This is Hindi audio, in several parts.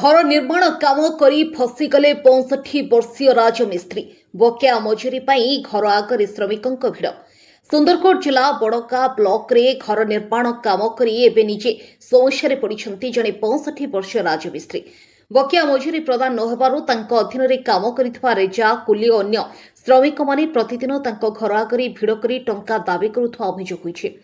घर निर्माण काम करी फसीगले 65 वर्षीय राजमिस्त्री बकेया मजुरी पाई घर आगरे श्रमिकों भिड़। सुंदरकोट जिला बड़का ब्लॉक रे घर निर्माण काम करी एबे निजे समस्या पड़िछंती जणे 65 वर्षीय राजमिस्त्री। बकेया मजुरी प्रदान न हेबारु तांको अधीन काम करितबा रेजा कुली और अन्य श्रमिक माने प्रतिदिन तांको घर आगरे भिड़ करी टंका दाबी करुथवा अभियोग होइछे।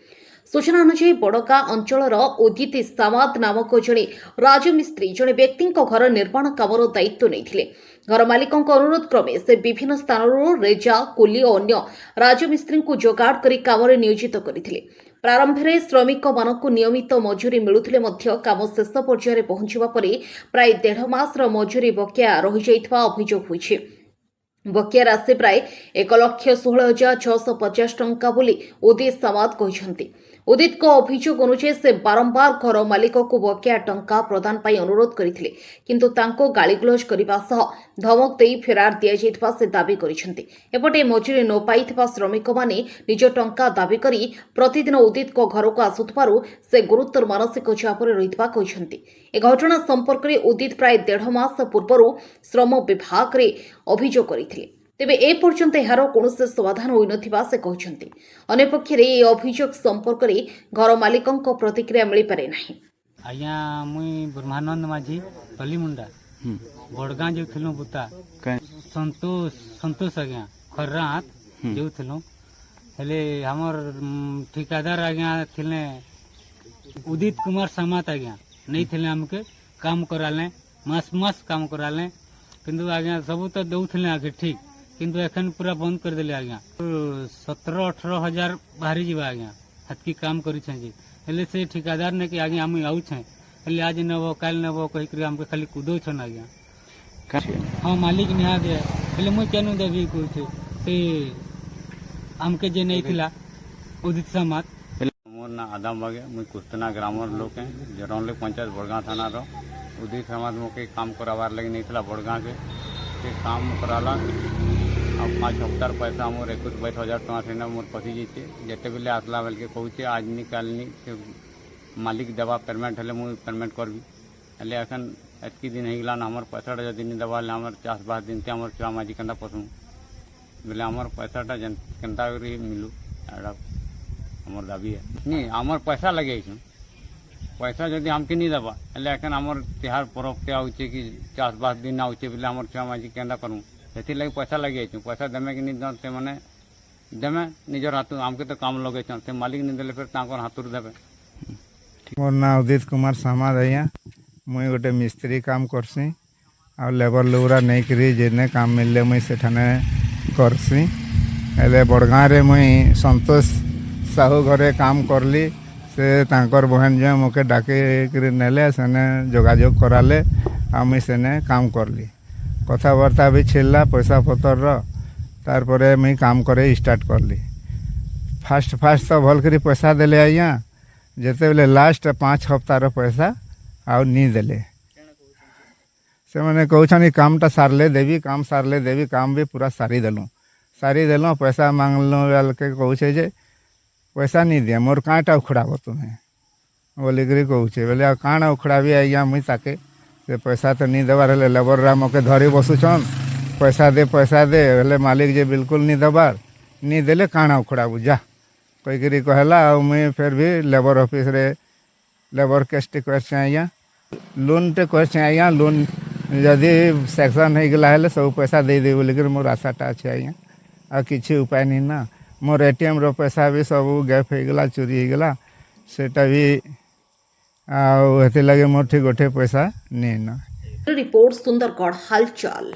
सूचना अनुसार बड़का अंचल उदित सामाद नामक जड़े राजमिस्त्री जड़े व्यक्ति घर निर्माण काम दायित्व नहीं। घर मालिकों अनुरोध क्रमे से विभिन्न स्थान रेजा कुली और अन्य राजमिस्त्री को जोगाड़ कर काम नियोजित करते। प्रारंभ में श्रमिक मानक नियमित मजूरी मिलुथिले मध्य काम शेष पर्यायर पहुंचवा पर प्राय 1.5 मास मजूरी बकेया रही जाइतबा अभियोग होइछे। बकेया राशि प्राय 1,16,650 टंका बोली उदित सामाद कहते। उदित को अभियोग अनुसार से बारंबार घर मालिक को बकेया टंका प्रदान पाई अनुरोध करथिले, किंतु तांको गालीगुलज करबा सह धमक देई फेरार दिया जाइतबा से दाबी करिसेंती। एपटे मजूरी न पाइथिबा श्रमिक माने निज टंका दाबी करी प्रतिदिन उदित को घर को आसुथबारु से गुरुतर मानसिक चापरे रहितबा कहिसेंती। ए घटना संपर्क में उदित प्राय 1.5 मास पूर्व श्रम विभाग रे अभियोग करथिले, तेबे ए पर्यंत यार कौनसी समाधान होई नथिबा से कहछंती। अन्य पक्षरे ए अभियोग संपर्क रे घर मालिकंक प्रतिक्रिया मिली पारे नाही। आज्ञा मुई ब्रह्मानंद माझी पलीमुंडा बड़गां जो थिलु बुता संतोष आज्ञा खर्रात जो थिलु हेले हमर ठेकेदार आज्ञा थिले उदित कुमार सामात आज्ञा नहीं थिले हमके काम कराले मास काम कराले, किंतु आज्ञा सब तो दउथिले आगे ठीक, किंतु एखन पूरा बंद कर देले आज्ञा। 17-18 हजार बाहरी जीवा आज्ञा हतकी काम करी छी हेले से ठेकेदार ने कि आज्ञा हम आउ छे हेले आज नबो काल नबो कहि कर हमके खाली कुदो छन आज्ञा। हां मालिक निहा दे हेले मु केनु देबी को छे से हमके जे नहीं थिला उदित समात। मोर ना आदम बागे मु कुस्तना ग्रामर लोक है जरौले पंचायत बड़गां थाना रो उदित समाज मोके काम करावार लगे नहीं थिला बड़गां के काम कराला। अब 5 हफ्तार पैसा मोर 21,000 टका से मोर पसी जीते जेते बेले आसला बेल के कहूचे आज निकालनी से मालिक देवा पेमेंट हेले मुई पेमेंट करबी हेले एखन एतकी दिन हेगला हमर पैसाटा जदि नहीं देवा हमर चाषबास दिन ते हमर छुआ माजी केनता पसू बेले हमर पैसाटा जन केनता करी मिलू एडा हमर दाबी है। नहीं हमर पैसा लगे पैसा जदि हमके नहीं देवा हेले एखन हमर तिहार पर्व ते आउचे कि चाषबास दिन आउचे बेले हमर छुआ माजी केनता करूँ से लगे पैसा लगे पैसा देमे कि नहीं से मैंने देमे निजर हाथ आमके तो काम लगे से मालिक नहीं देले फिर तांकर हाथुर देबे। मोर ना उदित कुमार सामाद आइया मुई गोटे मिस्त्री काम करसी आ लेबर लुरा नहीं करी जेने काम मिलले मुई सेठाने करसी हेले बड़गां रे मुई संतोष साहू घरे काम करली से तांकर बहन जो मोके डाके करी नेले सेने जोगाजोग कराले आ मुई सेने काम करली कथबार्ता भी छिल्ला पैसा पतर तार परे मुई काम करे स्टार्ट करली। फास्ट तो भल करी पैसा देले आइया जेते बेले लास्ट 5 हफ्तार पैसा आउ नहीं देले से मैंने कहछनी कामटा सारले देवी काम सारले देवी काम भी पूरा सारी देलु पैसा मांगलो वाल के कहछे जे पैसा नहीं दिया मोर काँटा उखड़ाब तुम्हें बोलिक कहछे बोले काण उखड़ाबी आइया मुई ताके से पैसा तो नहीं देवार हेले लेबर मोके धरी बसुछन पैसा दे हेले मालिक जे बिल्कुल नहीं देवार नहीं देले काणा उखड़ा बुझा कहीकि कहला मुई फिर भी लेबर ऑफिस रे लेबर केस टे कर आइया लोन टे कर आइया लोन जदि सेक्शन हो गला हेले सब पैसा दे दे बोलिक मोर आशाटा अच्छे आइया आ किसी उपाय नहीं ना मोर एटीएम रो पैसा भी सब गैप हो गला चोरी हो गला सेटा भी आउ हेति लगे मोर ठीक गोटे पैसा नहीं ना। रिपोर्ट सुंदरगढ़ हालचाल।